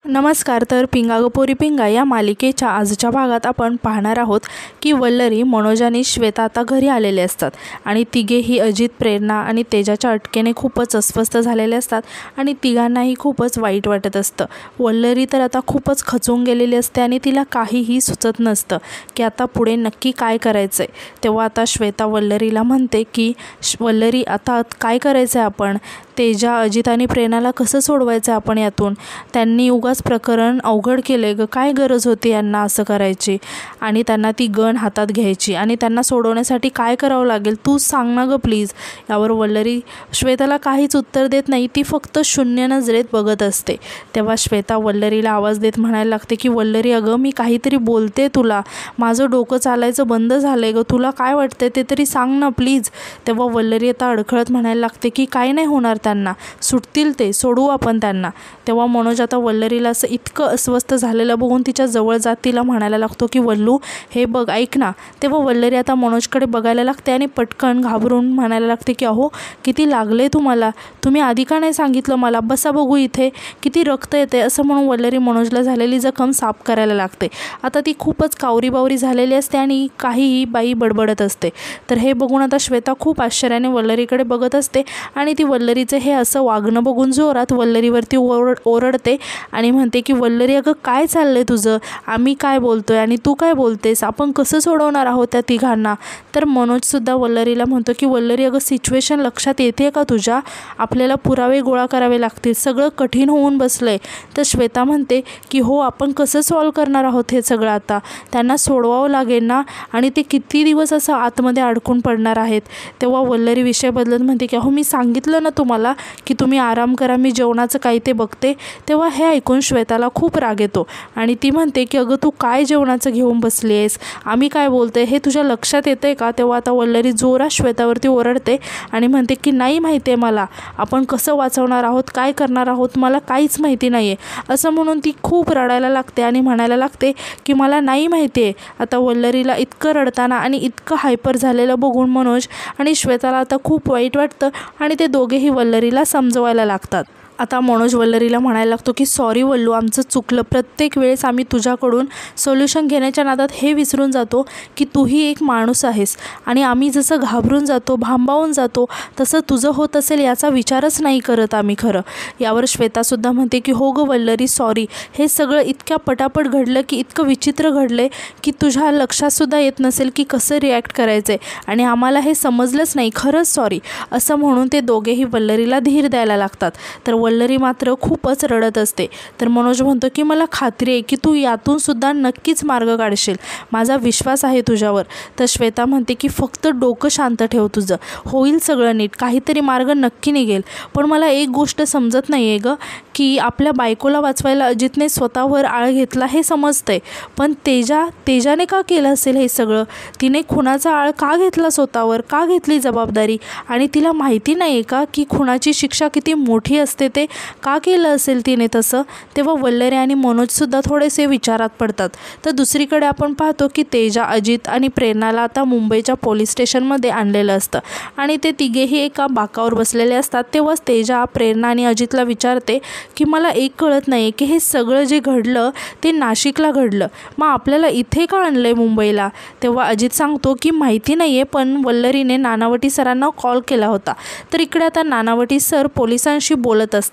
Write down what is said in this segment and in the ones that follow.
नमस्कार. तर पिंगा गो पोरी पिंगा या मालिकेच्या आजच्या भागात आपण पाहणार आहोत की वल्लरी, मनोज आणि श्वेता आता घरी आलेले असतात आणि तिघेही अजित, प्रेरणा आणि तेजाच्या अटकेने खूपच अस्वस्थ झालेले असतात आणि तिघांनाही खूपच वाईट वाटत असतं. वल्लरी तर आता खूपच खचून गेलेली असते आणि तिला काहीही सुचत नसतं की आता पुढे नक्की काय करायचं आहे. तेव्हा आता श्वेता वल्लरीला म्हणते की वल्लरी, आता काय करायचं आहे आपण? तेजा, अजित आणि प्रेरणाला कसं सोडवायचं आहे आपण यातून? त्यांनी उगाच प्रकरण अवघड केले ग. काय गरज होती यांना असं करायची? आणि त्यांना ती गन हातात घ्यायची आणि त्यांना सोडवण्यासाठी काय करावं लागेल तू सांग ना ग प्लीज. यावर वल्लरी श्वेताला काहीच उत्तर देत नाही. ती फक्त शून्य नजरेत बघत असते. तेव्हा श्वेता वल्लरीला आवाज देत म्हणायला लागते की वल्लरी, अगं मी काहीतरी बोलते तुला, माझं डोकं चालायचं बंद झालंय ग, तुला काय वाटतंय ते तरी सांग ना प्लीज. तेव्हा वल्लरी आता अडखळत म्हणायला लागते की काय नाही होणार, त्यांना सुटतील, ते सोडवू आपण त्यांना. तेव्हा मनोज आता वल्लरीला असं इतकं अस्वस्थ झालेलं बघून तिच्या जवळ जात तिला म्हणायला लागतो की वल्लू, हे बघ, ऐक ना. तेव्हा वल्लरी आता मनोजकडे बघायला लागते आणि पटकन घाबरून म्हणायला लागते की अहो, किती लागले तुम्हाला, तुम्ही आधी का नाही सांगितलं मला, बसा बघू इथे, किती रक्त येते. असं म्हणून वल्लरी मनोजला झालेली जखम साफ करायला लागते. आता ती खूपच कावरीबावरी झालेली असते आणि काहीही बाई बडबडत असते. तर हे बघून आता श्वेता खूप आश्चर्याने वल्लरीकडे बघत असते आणि ती वल्लरीचे हे असं वागणं बघून जोरात वल्लरीवरती ओरडते आणि म्हणते की वल्लरी, अगं काय चाललंय तुझं, आम्ही काय बोलतोय आणि तू काय बोलतेस, आपण कसं सोडवणार आहोत त्या तिघांना? तर मनोजसुद्धा वल्लरीला म्हणतो की वल्लरी, अगं सिच्युएशन लक्षात येते का तुझ्या, आपल्याला पुरावे गोळा करावे लागतील, सगळं कठीण होऊन बसलंय. तर श्वेता म्हणते की हो, आपण कसं सॉल्व करणार आहोत हे सगळं, आता त्यांना सोडवावं लागेल ना, आणि ते किती दिवस असं आतमध्ये अडकून पडणार आहेत. तेव्हा वल्लरी विषय बदलत म्हणते की अहो, मी सांगितलं ना तुम्हाला की तुम्ही आराम करा, मी जेवणाचं काही ते बघते. तेव्हा हे ऐकून श्वेताला खूप राग येतो आणि ती म्हणते की अगं, तू काय जेवणाचं घेऊन बसली आहेस, आम्ही काय बोलतोय हे तुझ्या लक्षात येतंय का? तेव्हा आता वल्लरी जोरात श्वेतावरती ओरडते आणि म्हणते की नाही माहिती आहे मला, आपण कसं वाचवणार आहोत, काय करणार आहोत, मला काहीच माहिती नाही आहे. असं म्हणून ती खूप रडायला लागते आणि म्हणायला लागते की मला नाही माहिती आहे. आता वल्लरीला इतकं रडताना आणि इतकं हायपर झालेलं बघून मनोज आणि श्वेताला आता खूप वाईट वाटतं आणि ते दोघेही वल्लरीला समजवायला लागतात. आता मनोज वल्लरीला म्हणायला लागतो की सॉरी वल्लू, आमचं चुकलं, प्रत्येक वेळेस आम्ही तुझ्याकडून सोल्युशन घेण्याच्या नादात हे विसरून जातो की तूही एक माणूस आहेस आणि आम्ही जसं घाबरून जातो, भांबावून जातो, तसं तुझं होत असेल याचा विचारच नाही करत आम्ही खरं. यावर श्वेतासुद्धा म्हणते की हो गं वल्लरी, सॉरी, हे सगळं इतक्या पटापट घडलं की इतकं विचित्र घडलं की तुझ्या लक्षातसुद्धा येत नसेल की कसं रिॲक्ट करायचं आहे आणि आम्हाला हे समजलंच नाही, खरंच सॉरी. असं म्हणून ते दोघेही वल्लरीला धीर द्यायला लागतात. तर वल्लरी मात्र खूपच रडत असते. तर मनोज म्हणतो की मला खात्री आहे की तू यातून सुद्धा नक्कीच मार्ग काढशील, माझा विश्वास आहे तुझ्यावर. तर श्वेता म्हणते की फक्त डोकं शांत ठेव तुझं, होईल सगळं नीट, काहीतरी मार्ग नक्की निघेल. पण मला एक गोष्ट समजत नाही आहे गं, की आपल्या बायकोला वाचवायला अजितने स्वतःवर आळ घेतला हे समजतंय, पण तेजाने का केलं असेल हे सगळं? तिने खुनाचा आळ का घेतला स्वतःवर, का घेतली जबाबदारी? आणि तिला माहिती नाही आहे का की खुनाची शिक्षा किती मोठी असते, ते का केलं असेल तिने तसं? तेव्हा वल्लरी आणि मनोजसुद्धा थोडेसे विचारात पडतात. तर दुसरीकडे आपण पाहतो की तेजा, अजित आणि प्रेरणाला आता मुंबईच्या पोलीस स्टेशनमध्ये आणलेलं असतं आणि ते तिघेही एका बाकावर बसलेले असतात. तेव्हाच तेजा, प्रेरणा आणि अजितला विचारते की मला एक कळत नाही की हे सगळं जे घडलं ते नाशिकला घडलं, मग आपल्याला इथे का आणलं आहे मुंबईला? तेव्हा अजित सांगतो की माहिती नाही आहे, पण वल्लरीने नानावटी सरांना कॉल केला होता. तर इकडे आता नानावटी सर पोलिसांशी बोलत असतात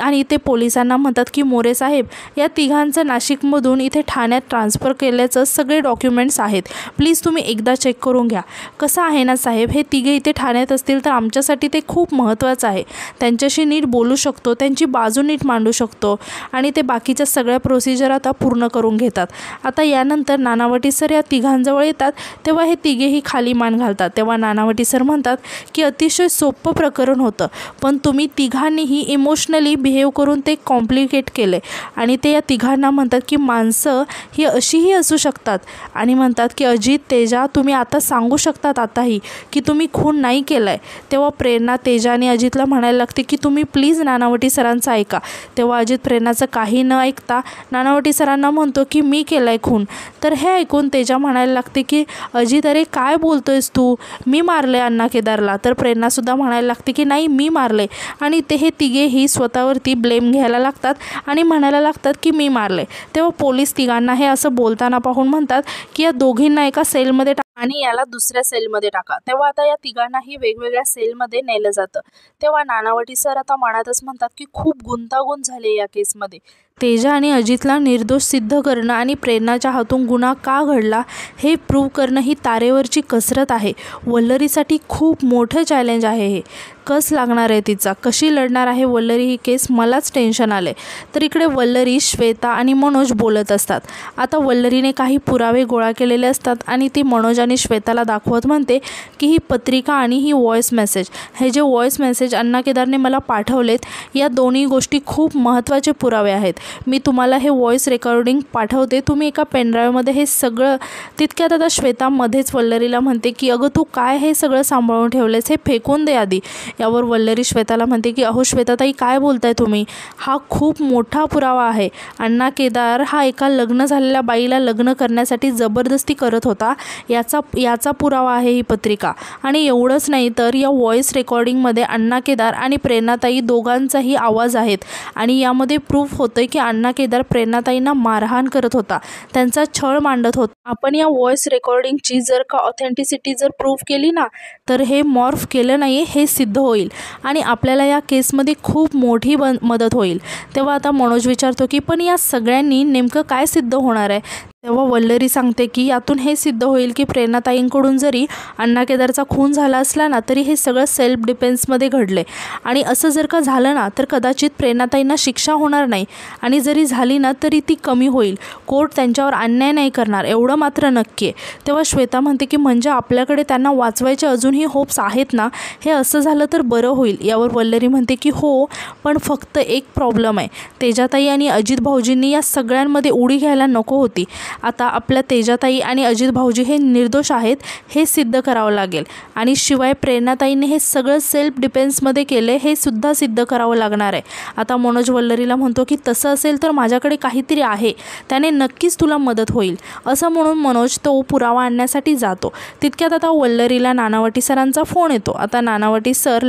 आणि ते पोलिसांना म्हणतात की मोरे साहेब, या तिघांचं नाशिकमधून इथे ठाण्यात ट्रान्सफर केल्याचं सगळे डॉक्युमेंट्स आहेत, प्लीज तुम्ही एकदा चेक करून घ्या. कसं आहे ना साहेब, हे तिघे इथे ठाण्यात असतील तर आमच्यासाठी ते खूप महत्त्वाचं आहे, त्यांच्याशी नीट बोलू शकतो, त्यांची बाजू नीट मांडू शकतो आणि ते बाकीच्या सगळ्या प्रोसिजर आता पूर्ण करून घेतात. आता यानंतर नानावटी सर या तिघांजवळ येतात. तेव्हा हे तिघेही खाली मान घालतात. तेव्हा नानावटी सर म्हणतात की अतिशय सोपं प्रकरण होतं, पण तुम्ही तिघांनीही इमोशनली बिहेव करून ते कॉम्प्लिकेट केले. आणि ते या तिघांना म्हणतात की माणसं ही अशीही असू शकतात आणि म्हणतात की अजित, तेजा, तुम्ही आता सांगू शकतात आताही की तुम्ही खून नाही केला आहे. तेव्हा प्रेरणा तेजा आणि अजितला म्हणायला लागते की तुम्ही प्लीज नानावटी सरांचं ऐका. तेव्हा अजित प्रेरणाचं काही न ऐकता नानावटी सरांना म्हणतो की मी केला आहे खून. तर हे ऐकून तेजा म्हणायला लागते की अजित, अरे काय बोलतोयस तू, मी मारले अण्णा केदारला. तर प्रेरणासुद्धा म्हणायला लागते की नाही, मी मारले. आणि ते हे तिघे तिघेही स्वतःवरती ब्लेम घ्यायला लागतात आणि म्हणायला लागतात की मी मारले। तेव्हा पोलीस तिघांना हे असं बोलताना पाहून म्हणतात की या दोघींना एका सेलमध्ये आणि याला दुसऱ्या सेलमध्ये टाका। तेव्हा आता या तिघांनाही वेगवेगळ्या सेलमध्ये नेलं जातं। तेव्हा नानावटी सर आता मनातच म्हणतात की खूप गुंतागुंत झाली या केसमध्ये। तेजा आणि अजितला निर्दोष सिद्ध करणं आणि प्रेरणाच्या हातून गुन्हा का घडला हे प्रूव्ह करणं ही तारेवरची कसरत आहे। वल्लरीसाठी खूप मोठं चॅलेंज आहे हे। कस लागणार आहे तिचा, कशी लढणार आहे वल्लरी ही केस, मलाच टेन्शन आले। तर इकडे वल्लरी, श्वेता आणि मनोज बोलत असतात। आता वल्लरीने काही पुरावे गोळा केलेले असतात आणि ती मनोज आणि श्वेताला दाखवत म्हणते की ही पत्रिका आणि ही व्हॉइस मेसेज, हे जे व्हॉइस मेसेज अण्णा केदारने मला पाठवलेत, या दोन्ही गोष्टी खूप महत्त्वाचे पुरावे आहेत। मी तुम्हाला हे व्हॉइस रेकॉर्डिंग पाठवते, तुम्ही एका पेनड्राईव्हमध्ये हे सगळं। तितक्यात आता श्वेता मध्येच वल्लरीला म्हणते की अगं तू काय हे सगळं सांभाळून ठेवलेस, हे फेकून दे आधी। यावर वल्लरी श्वेताला म्हणते की अहो श्वेताताई काय बोलताय तुम्ही, हा खूप मोठा पुरावा आहे। अण्णा केदार हा एका लग्न झालेल्या बाईला लग्न करण्यासाठी जबरदस्ती करत होता, याचा पुरावा आहे ही पत्रिका। आणि एवढंच नाही तर या व्हॉइस रेकॉर्डिंगमध्ये अण्णा केदार आणि प्रेरणाताई दोघांचाही आवाज आहेत आणि यामध्ये प्रूफ होतंय की अण्णा केदार प्रेरणाताईंना मारहाण करत होता, त्यांचा छळ मांडत होता। आपण या व्हॉइस रेकॉर्डिंगची जर का ऑथेंटिसिटी जर प्रूफ केली ना, तर हे मॉर्फ केलं नाही हे सिद्ध होईल आणि आपल्याला या केसमध्ये खूप मोठी मदत होईल। तेव्हा आता मनोज विचारतो की पण या सगळ्यांनी नेमकं काय सिद्ध होणार आहे। तेव्हा वल्लरी सांगते की यातून हे सिद्ध होईल की प्रेरणाताईंकडून जरी अण्णा केदारचा खून झाला असला ना, तरी हे सगळं सेल्फ डिफेन्समध्ये घडले आणि असं जर का झालं ना, तर कदाचित प्रेरणाताईंना शिक्षा होणार नाही आणि जरी झाली ना तरी ती कमी होईल, कोर्ट त्यांच्यावर अन्याय नाही करणार, एवढं मात्र नक्की आहे। तेव्हा श्वेता म्हणते की म्हणजे आपल्याकडे त्यांना वाचवायचे अजूनही होप्स आहेत ना, हे असं झालं तर बरं होईल। यावर वल्लरी म्हणते की हो, पण फक्त एक प्रॉब्लेम आहे, तेजाताई आणि अजित भाऊजींनी या सगळ्यांमध्ये उडी घ्यायला नको होती। आता आपल्या तेजाताई आणि अजित भाऊजी हे निर्दोष आहेत हे सिद्ध करावं लागेल आणि शिवाय प्रेरणाताईंनी हे सगळं सेल्फ डिफेन्समध्ये केले हे सुद्धा सिद्ध करावं लागणार आहे। आता मनोज वल्लरीला म्हणतो की तसं असेल तर माझ्याकडे काहीतरी आहे, त्याने नक्कीच तुला मदत होईल, असं म्हणून मनोज तो पुरावा आणण्यासाठी जातो। तितक्यात आता वल्लरीला नानावटी सरांचा फोन येतो। आता नानावटी सर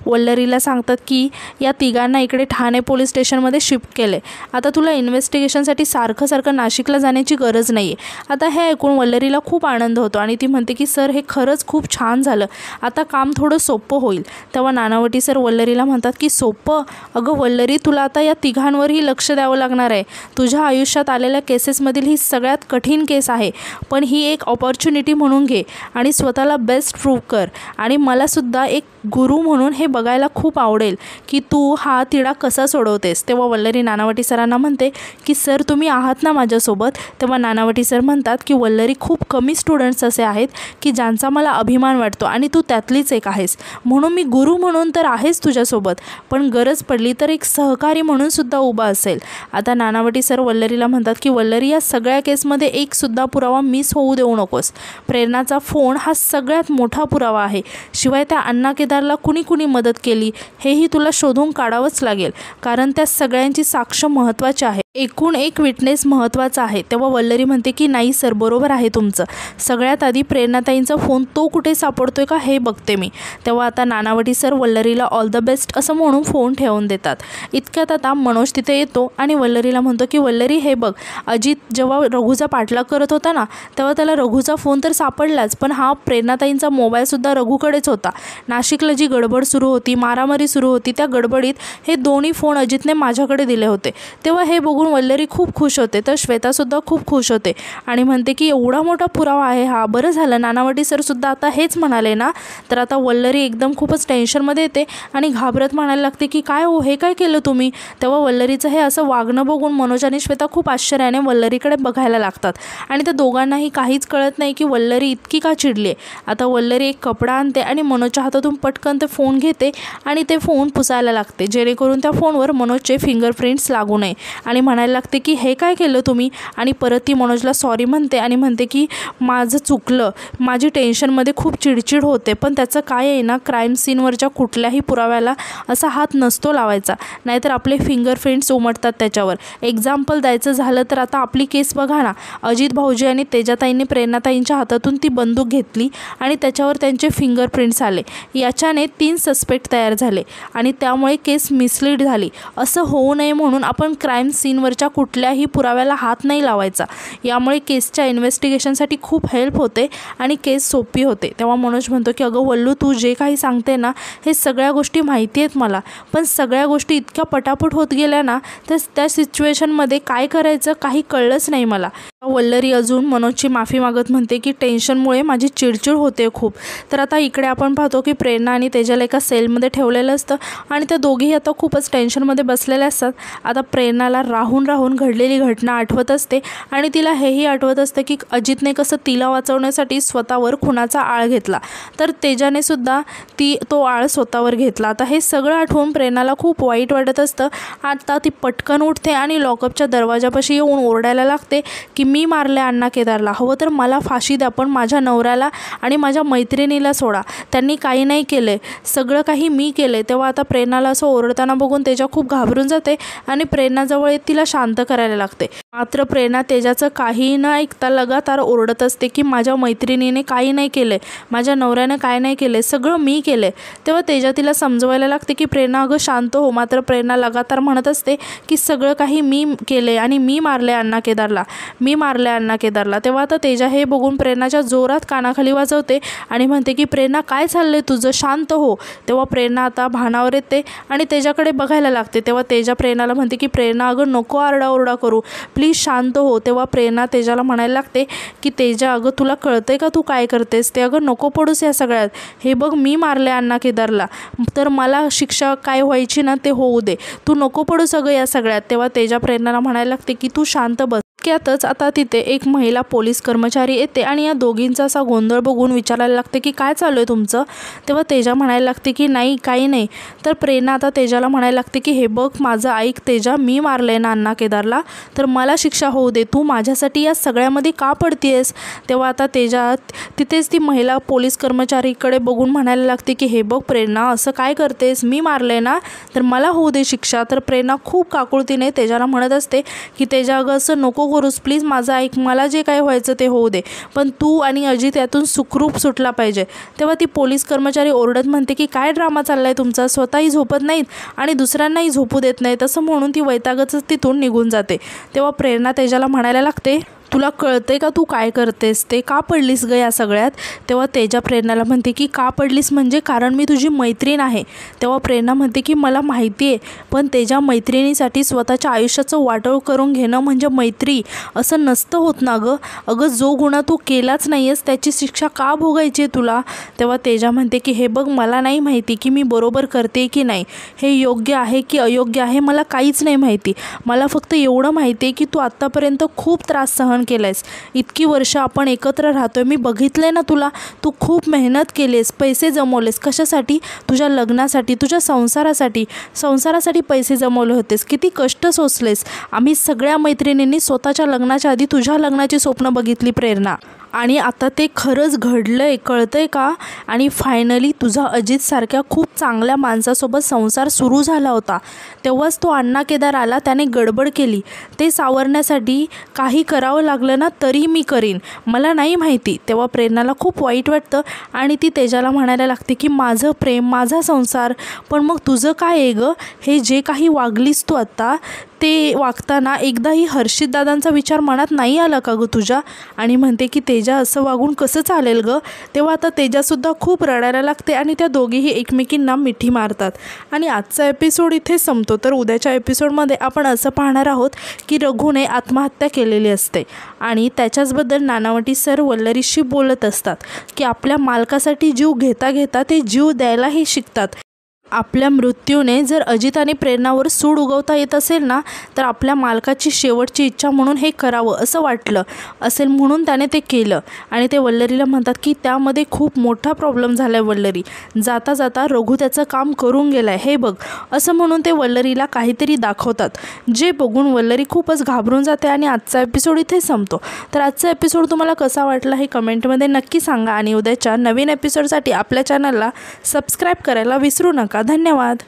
वल्लरीला सांगतात की या तिघांना इकडे ठाणे पोलीस स्टेशनमध्ये शिफ्ट केले, आता तुला इन्व्हेस्टिगेशनसाठी सारखं नाशिकला जाण्याची गरज नाही आहे। आता हे ऐकून वल्लरीला खूप आनंद होतो आणि ती म्हणते की सर हे खरंच खूप छान झालं, आता काम थोडं सोपं होईल। तेव्हा नानावटी सर वल्लरीला म्हणतात की सोपं, अगं वल्लरी तुला आता या तिघांवरही लक्ष द्यावं लागणार आहे। तुझ्या आयुष्यात आलेल्या केसेसमधील ही सगळ्यात कठीण केस आहे, पण ही एक ऑपॉर्च्युनिटी म्हणून घे आणि स्वतःला बेस्ट प्रूव्ह कर आणि मला सुद्धा एक गुरु म्हणून हे बघायला खूप आवडेल की तू हा तिढा कसा सोडवतेस। तेव्हा वल्लरी नानावटी सरांना म्हणते की सर तुम्ही आहात ना माझ्यासोबत। तेव्हा नानावटी सर म्हणतात की वल्लरी खूप कमी स्टुडंट्स असे आहेत की ज्यांचा मला अभिमान वाटतो आणि तू त्यातलीच एक आहेस, म्हणून मी गुरु म्हणून तर आहेस तुझ्यासोबत, पण गरज पडली तर एक सहकारी म्हणून सुद्धा उभा असेल। आता नानावटी सर वल्लरीला म्हणतात की वल्लरी या सगळ्या केसमध्ये एक सुद्धा पुरावा मिस होऊ देऊ नकोस। प्रेरणाचा फोन हा सगळ्यात मोठा पुरावा आहे, शिवाय त्या अण्णा केदारला कुणी मदत केली हेही तुला शोधून काढावंच लागेल, कारण त्या सगळ्यांची साक्ष महत्त्वाची आहे, एकूण एक विटनेस महत्त्वाचा आहे। तेव्हा वल्लरी म्हणते की नाही सर बरोबर आहे तुमचं, सगळ्यात आधी प्रेरणाताईंचा फोन तो कुठे सापडतोय का हे बघते मी। तेव्हा आता नानावटी सर वल्लरीला ऑल द बेस्ट असं म्हणून फोन ठेवून देतात। इतक्यात आता मनोज तिथे येतो आणि वल्लरीला म्हणतो की वल्लरी हे बघ, अजित जेव्हा रघुचा पाठलाग करत होता ना, तेव्हा त्याला रघुचा फोन तर सापडलाच, पण हा प्रेरणाताईंचा मोबाईलसुद्धा रघुकडेच होता। नाशिकला जी गडबड सुरू होती, मारामारी सुरू होती, त्या गडबडीत हे दोन्ही फोन अजितने माझ्याकडे दिले होते। तेव्हा हे बघून वल्लरी खूप खुश होते, तर श्वेतासुद्धा खूप खुश होते आणि म्हणते की एवढा मोठा पुरावा आहे हा, बरं झालं नानावटी सरसुद्धा आता हेच म्हणाले ना। तर आता वल्लरी एकदम खूपच टेन्शनमध्ये येते आणि घाबरत म्हणायला लागते की काय हो, हे काय केलं तुम्ही। तेव्हा वल्लरीचं हे असं वागणं बघून मनोज आणि श्वेता खूप आश्चर्याने वल्लरीकडे बघायला लागतात आणि त्या दोघांनाही काहीच कळत नाही की वल्लरी इतकी का चिडली आहे। आता वल्लरी एक कपडा आणते आणि मनोजच्या हातातून पटकन ते फोन घेते आणि ते फोन पुसायला लागते, जेणेकरून त्या फोनवर मनोजचे फिंगरप्रिंट्स लागू नये आणि म्हणायला लागते की हे काय केलं तुम्ही, आणि परत ती मनोजला सॉरी म्हणते आणि म्हणते की माझं चुकलं, माझी टेन्शनमध्ये खूप चिडचिड होते, पण त्याचं काय आहे ना, क्राईम सीनवरच्या कुठल्याही पुराव्याला असा हात नसतो लावायचा, नाहीतर आपले फिंगरप्रिंट्स उमटतात त्याच्यावर. एक्झाम्पल द्यायचं झालं तर आता आपली केस बघा ना, अजित भाऊजी आणि तेजाताईंनी प्रेरणाताईंच्या हातातून ती बंदूक घेतली आणि त्याच्यावर त्यांचे फिंगरप्रिंट्स आले. याच्याने 3 सस्पेक्ट तयार झाले आणि त्यामुळे केस मिसलीड झाली. असं होऊ नये म्हणून आपण क्राईम सीनवरच्या कुठल्याही पुराव्याला हात नाही लावायचा. यामुळे केसच्या इन्व्हेस्टिगेशनसाठी खूप हेल्प होते आणि केस सोपी होते. तेव्हा मनोज म्हणतो की अगं वल्लू, तू जे काही सांगते ना, हे सगळ्या गोष्टी माहिती आहेत मला, पण सगळ्या गोष्टी इतक्या पटापट होत गेल्या ना, तर त्या सिच्युएशनमध्ये काय करायचं काही कळलंच नाही मला. वल्लरी अजून मनोजची माफी मागत म्हणते की टेन्शनमुळे माझी चिडचिड होते खूप. तर आता इकडे आपण पाहतो की प्रेरणा आणि तेजाला एका सेलमध्ये ठेवलेलं असतं आणि त्या दोघीही आता खूपच टेन्शनमध्ये बसलेल्या असतात. आता प्रेरणाला राहून राहून घडलेली घटना आठवत असते आणि तिला हेही आठवत असतं की अजितने कसं तिला वाचवण्यासाठी स्वतःवर खुनाचा आळ घेतला, तर तेजाने सुद्धा तो आळ स्वतःवर घेतला. आता हे सगळं आठवून प्रेरणाला खूप वाईट वाटत असतं. आता ती पटकन उठते आणि लॉकअपच्या दरवाजापाशी येऊन ओरडायला लागते की मी मारले अण्णा केदारला, हवं तर मला फाशी द्या, पण माझ्या नवऱ्याला आणि माझ्या मैत्रिणीला सोडा, त्यांनी काही नाही केले, सगळं काही मी केले. तेव्हा आता प्रेरणाला असं ओरडताना बघून तेजा खूप घाबरून जाते आणि प्रेरणाजवळ तिला शांत करायला लागते. मात्र प्रेरणा तेजाचं काहीही न ऐकता लगातार ओरडत असते की माझ्या मैत्रिणीने काही नाही केले, माझ्या नवऱ्याने काय नाही केले, सगळं मी केले. तेव्हा तेजा तिला समजवायला लागते की प्रेरणा अगं शांत हो. मात्र प्रेरणा लगातार म्हणत असते की सगळं काही मी केले आणि मी मारले अण्णा केदारला, मी मारले अण्णा केदारला. तेव्हा आता तेजा हे बघून प्रेरणाच्या जोरात कानाखाली वाजवते आणि म्हणते की प्रेरणा काय चाललंय तुझं, शांत हो. तेव्हा प्रेरणा आता भानावर येते आणि तेजाकडे बघायला लागते. तेव्हा तेजा प्रेरणाला म्हणते की प्रेरणा अगं नको आरडाओरडा करू, प्लीज शांत हो. तेव्हा प्रेरणा तेजाला म्हणायला लागते की तेजा अगं तुला कळतंय का तू काय करतेस, ते अगं नको पडूस या सगळ्यात, हे बघ मी मारले अण्णा केदारला, तर मला शिक्षा काय व्हायची ना ते होऊ दे, तू नको पडूस अगं या सगळ्यात. तेव्हा तेजा प्रेरणाला म्हणायला लागते की तू शांत बस. त्यातच आता तिथे एक महिला पोलीस कर्मचारी येते आणि या दोघींचा असा गोंधळ बघून विचारायला लागते की काय चालू आहे तुमचं. तेव्हा तेजा म्हणायला लागते की नाही काही नाही. तर प्रेरणा आता तेजाला म्हणायला लागते की हे बघ माझं ऐक तेजा, मी मारले ना अण्णा केदारला, तर मला शिक्षा होऊ दे, तू माझ्यासाठी या सगळ्यामध्ये का पडतीयस. तेव्हा आता तेजा तिथेच ती महिला पोलीस कर्मचारीकडे बघून म्हणायला लागते की हे बघ प्रेरणा असं काय करतेस, मी मारले ना तर मला होऊ दे शिक्षा. तर प्रेरणा खूप काकुळतीने तेजाला म्हणत असते की तेजा अगं असं नको करूस, प्लीज माझं ऐक, मला जे काय व्हायचं ते होऊ दे, पण तू आणि अजित यातून सुखरूप सुटला पाहिजे. तेव्हा ती पोलीस कर्मचारी ओरडत म्हणते की काय ड्रामा चाललाय तुमचा, स्वतःही झोपत नाहीत आणि दुसऱ्यांनाही झोपू देत नाहीत. असं म्हणून ती वैतागच तिथून निघून जाते. तेव्हा प्रेरणा तेजाला म्हणायला लागते तुला कळतंय का तू काय करतेस ते, का पडलीस ग या सगळ्यात. तेव्हा तेजा प्रेरणाला म्हणते की का पडलीस म्हणजे, कारण मी तुझी मैत्रीण आहे. तेव्हा प्रेरणा म्हणते की मला माहिती आहे, पण तेजा मैत्रिणीसाठी स्वतःच्या आयुष्याचं वाटोळ करून घेणं म्हणजे मैत्री असं नसतं होत ना गं. अगं जो गुन्हा तू केलाच नाही आहेस त्याची शिक्षा का भोगायची आहे तुला. तेव्हा तेजा म्हणते की हे बघ मला नाही माहिती की मी बरोबर करते की नाही, हे योग्य आहे की अयोग्य आहे मला काहीच नाही माहिती. मला फक्त एवढं माहिती आहे की तू आत्तापर्यंत खूप त्रास सहन केलायस, इतकी वर्ष आपण एकत्र राहतोय, मी बघितलंय ना तुला, तू खूप मेहनत केलीस, पैसे जमवलेस, कशासाठी, तुझ्या लग्नासाठी, तुझ्या संसारासाठी पैसे जमवले होतेस, किती कष्ट सोसलेस. आम्ही सगळ्या मैत्रिणींनी स्वतःच्या लग्नाच्या आधी तुझ्या लग्नाची स्वप्न बघितली प्रेरणा, आणि आता ते खरंच घडलंय, कळतंय का. आणि फायनली तुझा अजितसारख्या खूप चांगल्या माणसासोबत संसार सुरू झाला होता, तेव्हाच तो अण्णा केदार आला, त्याने गडबड केली, ते सावरण्यासाठी काही करावं लागलं ना तरी मी करीन, मला नाही माहिती. तेव्हा प्रेरणाला खूप वाईट वाटतं आणि ती तेजाला म्हणायला लागते की माझं प्रेम, माझा संसार, पण मग तुझं काय आहे गं, हे जे काही वागलीस तू आत्ता ते वागताना एकदाही हर्षित दादांचा विचार मनात नाही आला का गं तुझ्या. आणि म्हणते की तेजा असं वागून कसं चालेल गं. तेव्हा आता तेजासुद्धा खूप रडायला लागते आणि त्या दोघीही एकमेकींना मिठी मारतात. आणि आजचा एपिसोड इथे संपतो. तर उद्याच्या एपिसोडमध्ये आपण असं पाहणार आहोत की रघुने आत्महत्या केलेली असते आणि त्याच्याचबद्दल नानावटी सर वल्लरीशी बोलत असतात की आपल्या मालकासाठी जीव घेता घेता ते जीव द्यायलाही शिकतात. आपल्या मृत्यूने जर अजित आणि प्रेरणावर सूड उगवता येत असेल ना, तर आपल्या मालकाची शेवटची इच्छा म्हणून हे करावं असं वाटलं असेल, म्हणून त्याने ते केलं. आणि ते वल्लरीला म्हणतात की त्यामध्ये खूप मोठा प्रॉब्लेम झाला आहे वल्लरी, जाता जाता रघु त्याचं काम करून गेला आहे, हे बघ असं म्हणून ते वल्लरीला काहीतरी दाखवतात, जे बघून वल्लरी खूपच घाबरून जाते. आणि आजचा एपिसोड इथे संपतो. तर आजचा एपिसोड तुम्हाला कसा वाटला हे कमेंटमध्ये नक्की सांगा आणि उद्याच्या नवीन एपिसोडसाठी आपल्या चॅनलला सबस्क्राईब करायला विसरू नका. धन्यवाद.